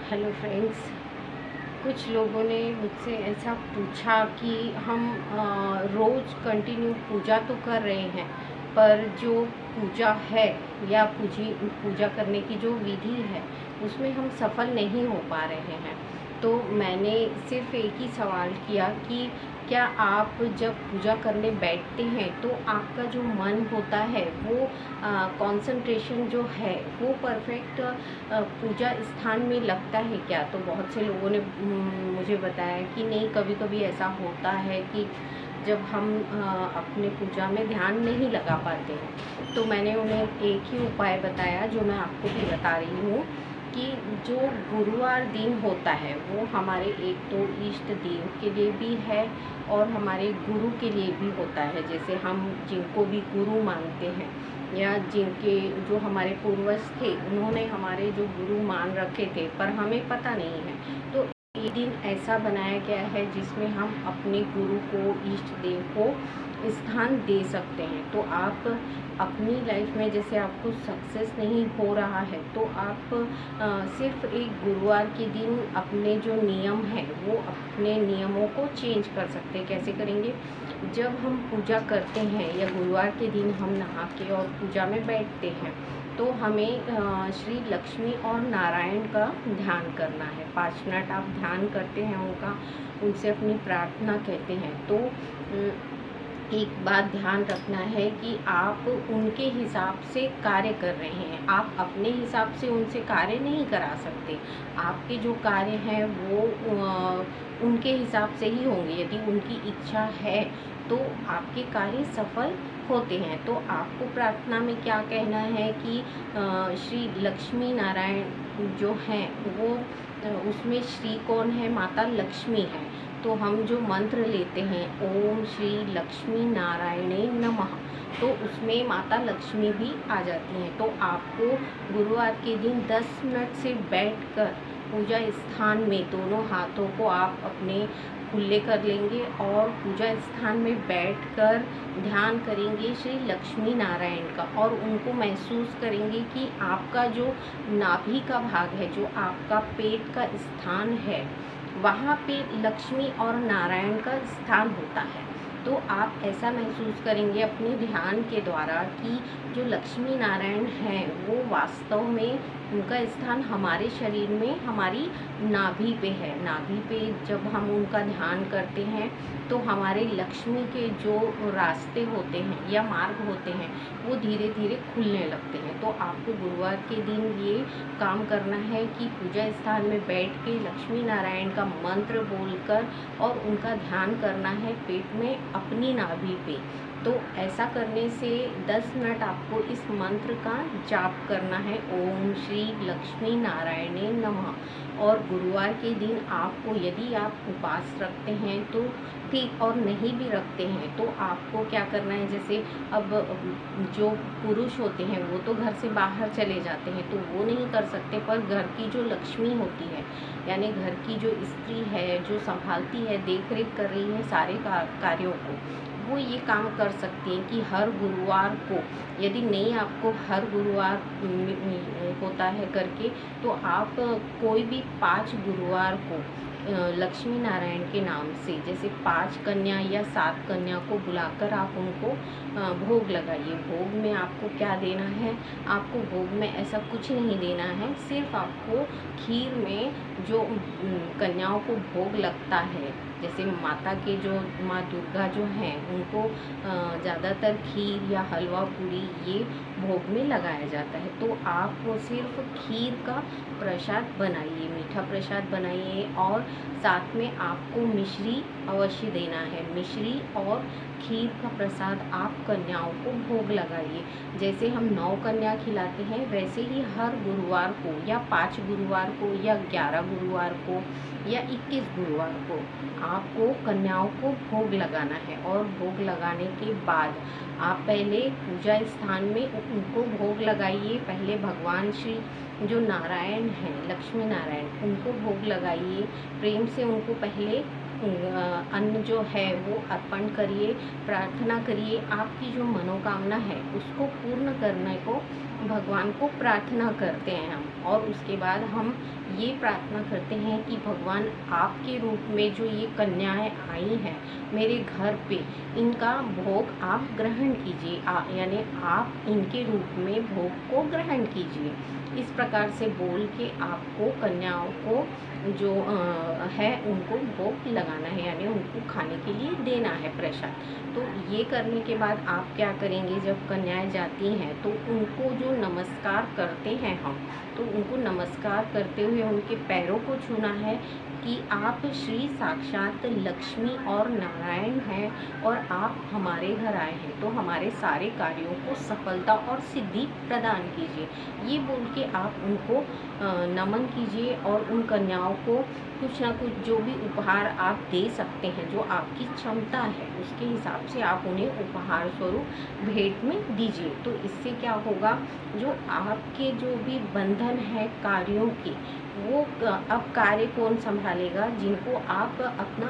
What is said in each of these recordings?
Hello friends. कुछ लोगों ने मुझसे ऐसा पूछा कि हम रोज़ कंटिन्यू पूजा तो कर रहे हैं, पर जो पूजा है या पूजा करने की जो विधि है उसमें हम सफल नहीं हो पा रहे हैं। तो मैंने सिर्फ एक ही सवाल किया कि क्या आप जब पूजा करने बैठते हैं तो आपका जो मन होता है वो कंसंट्रेशन जो है वो परफेक्ट पूजा स्थान में लगता है क्या? तो बहुत से लोगों ने मुझे बताया कि नहीं, कभी कभी ऐसा होता है कि जब हम अपने पूजा में ध्यान नहीं लगा पाते हैं। तो मैंने उन्हें एक ही उपाय बताया जो मैं आपको भी बता रही हूँ कि जो गुरुवार दिन होता है वो हमारे एक तो इष्ट देव के लिए भी है और हमारे गुरु के लिए भी होता है। जैसे हम जिनको भी गुरु मानते हैं या जिनके जो हमारे पूर्वज थे उन्होंने हमारे जो गुरु मान रखे थे पर हमें पता नहीं है, तो ये दिन ऐसा बनाया गया है जिसमें हम अपने गुरु को, इष्ट देव को स्थान दे सकते हैं। तो आप अपनी लाइफ में जैसे आपको सक्सेस नहीं हो रहा है तो आप सिर्फ एक गुरुवार के दिन अपने जो नियम हैं वो अपने नियमों को चेंज कर सकते हैं। कैसे करेंगे? जब हम पूजा करते हैं या गुरुवार के दिन हम नहा के और पूजा में बैठते हैं तो हमें श्री लक्ष्मी और नारायण का ध्यान करना है। 5 मिनट आप ध्यान करते हैं उनका, उनसे अपनी प्रार्थना कहते हैं। तो एक बात ध्यान रखना है कि आप उनके हिसाब से कार्य कर रहे हैं, आप अपने हिसाब से उनसे कार्य नहीं करा सकते। आपके जो कार्य हैं वो उनके हिसाब से ही होंगे। यदि उनकी इच्छा है तो आपके कार्य सफल होते हैं। तो आपको प्रार्थना में क्या कहना है कि श्री लक्ष्मी नारायण जो हैं वो उसमें श्री कौन है? माता लक्ष्मी है। तो हम जो मंत्र लेते हैं ओम श्री लक्ष्मी नारायणे नमः, तो उसमें माता लक्ष्मी भी आ जाती हैं। तो आपको गुरुवार के दिन 10 मिनट से बैठकर पूजा स्थान में दोनों हाथों को आप अपने खुले कर लेंगे और पूजा स्थान में बैठकर ध्यान करेंगे श्री लक्ष्मी नारायण का और उनको महसूस करेंगे कि आपका जो नाभि का भाग है, जो आपका पेट का स्थान है, वहाँ पे लक्ष्मी और नारायण का स्थान होता है। तो आप ऐसा महसूस करेंगे अपने ध्यान के द्वारा कि जो लक्ष्मी नारायण हैं वो वास्तव में उनका स्थान हमारे शरीर में हमारी नाभि पे है। नाभि पे जब हम उनका ध्यान करते हैं तो हमारे लक्ष्मी के जो रास्ते होते हैं या मार्ग होते हैं वो धीरे धीरे खुलने लगते हैं। तो आपको गुरुवार के दिन ये काम करना है कि पूजा स्थान में बैठ के लक्ष्मी नारायण का मंत्र बोलकर और उनका ध्यान करना है पेट में अपनी नाभि पे। तो ऐसा करने से 10 मिनट आपको इस मंत्र का जाप करना है ओम श्री लक्ष्मी नारायणे नमः। और गुरुवार के दिन आपको, यदि आप उपवास रखते हैं तो ठीक, और नहीं भी रखते हैं तो आपको क्या करना है, जैसे अब जो पुरुष होते हैं वो तो घर से बाहर चले जाते हैं तो वो नहीं कर सकते, पर घर की जो लक्ष्मी होती है यानी घर की जो स्त्री है जो संभालती है, देख रेख कर रही है सारे कार्यों को, वो ये काम कर सकती हैं कि हर गुरुवार को, यदि नहीं आपको हर गुरुवार होता है करके, तो आप कोई भी 5 गुरुवार को लक्ष्मी नारायण के नाम से, जैसे 5 कन्या या 7 कन्या को बुलाकर आप उनको भोग लगाइए। भोग में आपको क्या देना है? आपको भोग में ऐसा कुछ नहीं देना है, सिर्फ आपको खीर में जो कन्याओं को भोग लगता है, जैसे माता के जो माँ दुर्गा जो हैं उनको ज़्यादातर खीर या हलवा पूरी ये भोग में लगाया जाता है। तो आप वो सिर्फ खीर का प्रसाद बनाइए, मीठा प्रसाद बनाइए और साथ में आपको मिश्री अवश्य देना है। मिश्री और खीर का प्रसाद आप कन्याओं को भोग लगाइए। जैसे हम 9 कन्या खिलाते हैं वैसे ही हर गुरुवार को या 5 गुरुवार को या 11 गुरुवार को या 21 गुरुवार को आपको कन्याओं को भोग लगाना है। और भोग लगाने के बाद आप पहले पूजा स्थान में उनको भोग लगाइए। पहले भगवान श्री जो नारायण हैं, लक्ष्मी नारायण, उनको भोग लगाइए, प्रेम से उनको पहले अन्न जो है वो अर्पण करिए, प्रार्थना करिए। आपकी जो मनोकामना है उसको पूर्ण करने को भगवान को प्रार्थना करते हैं हम। और उसके बाद हम ये प्रार्थना करते हैं कि भगवान आपके रूप में जो ये कन्याएं आई हैं मेरे घर पे, इनका भोग आप ग्रहण कीजिए, यानी आप इनके रूप में भोग को ग्रहण कीजिए। इस प्रकार से बोल के आपको कन्याओं को जो है उनको भोग लगाना है, यानी उनको खाने के लिए देना है प्रसाद। तो ये करने के बाद आप क्या करेंगे, जब कन्याएं जाती हैं तो उनको जो नमस्कार करते हैं हम, तो उनको नमस्कार करते हुए उनके पैरों को छूना है कि आप श्री साक्षात लक्ष्मी और नारायण हैं और आप हमारे घर आए हैं, तो हमारे सारे कार्यों को सफलता और सिद्धि प्रदान कीजिए। ये बोल के आप उनको नमन कीजिए और उन कन्याओं को कुछ ना कुछ जो भी उपहार आप दे सकते हैं, जो आपकी क्षमता है उसके हिसाब से आप उन्हें उपहार स्वरूप भेंट में दीजिए। तो इससे क्या होगा, जो आपके जो भी बंधन है कार्यों के, वो अब कार्य कौन संभालेगा, जिनको आप अपना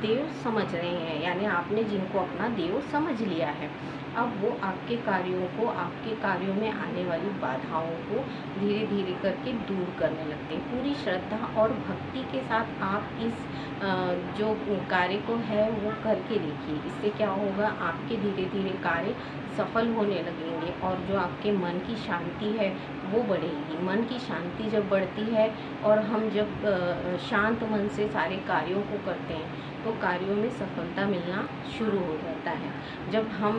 देव समझ रहे हैं, यानी आपने जिनको अपना देव समझ लिया है, अब वो आपके कार्यों को, आपके कार्यों में आने वाली बाधाओं को धीरे धीरे करके दूर करने लगते हैं। पूरी श्रद्धा और भक्ति के साथ आप इस जो कार्य को है वो करके देखिए। इससे क्या होगा, आपके धीरे धीरे कार्य सफल होने लगेंगे और जो आपके मन की शांति है वो बढ़ेगी। मन की शांति जब बढ़ती है और हम जब शांत मन से सारे कार्यों को करते हैं तो कार्यों में सफलता मिलना शुरू हो जाता है। जब हम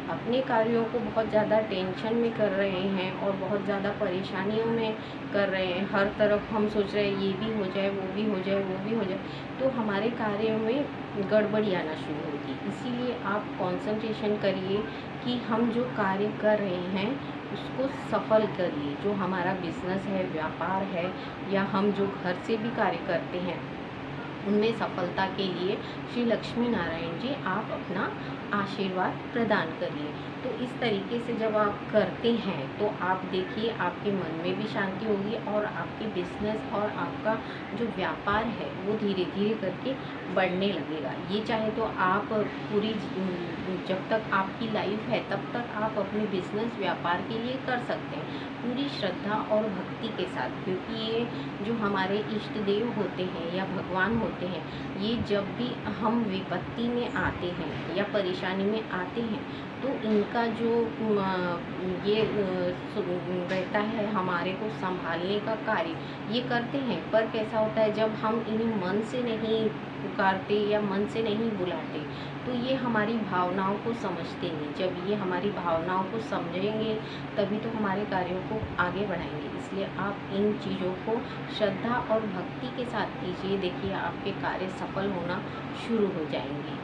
अपने कार्यों को बहुत ज़्यादा टेंशन में कर रहे हैं और बहुत ज़्यादा परेशानियों में कर रहे हैं, हर तरफ हम सोच रहे हैं ये भी हो जाए, वो भी हो जाए, वो भी हो जाए, तो हमारे कार्यों में गड़बड़ी आना शुरू होगी। इसीलिए आप कंसंट्रेशन करिए कि हम जो कार्य कर रहे हैं उसको सफल करिए। जो हमारा बिजनेस है, व्यापार है, या हम जो घर से भी कार्य करते हैं उनमें सफलता के लिए श्री लक्ष्मी नारायण जी आप अपना आशीर्वाद प्रदान करिए। तो इस तरीके से जब आप करते हैं तो आप देखिए आपके मन में भी शांति होगी और आपके बिजनेस और आपका जो व्यापार है वो धीरे धीरे करके बढ़ने लगेगा। ये चाहे तो आप पूरी जब तक आपकी लाइफ है तब तक आप अपने बिजनेस व्यापार के लिए कर सकते हैं पूरी श्रद्धा और भक्ति के साथ, क्योंकि ये जो हमारे इष्ट देव होते हैं या भगवान होते हैं, ये जब भी हम विपत्ति में आते हैं या परेशानी में आते हैं तो इनका जो ये रहता है हमारे को संभालने का कार्य ये करते हैं। पर कैसा होता है, जब हम इन्हें मन से नहीं पुकारते या मन से नहीं बुलाते तो ये हमारी भावनाओं को समझते नहीं। जब ये हमारी भावनाओं को समझेंगे तभी तो हमारे कार्यों को आगे बढ़ाएंगे। इसलिए आप इन चीज़ों को श्रद्धा और भक्ति के साथ कीजिए, देखिए आपके कार्य सफल होना शुरू हो जाएंगे।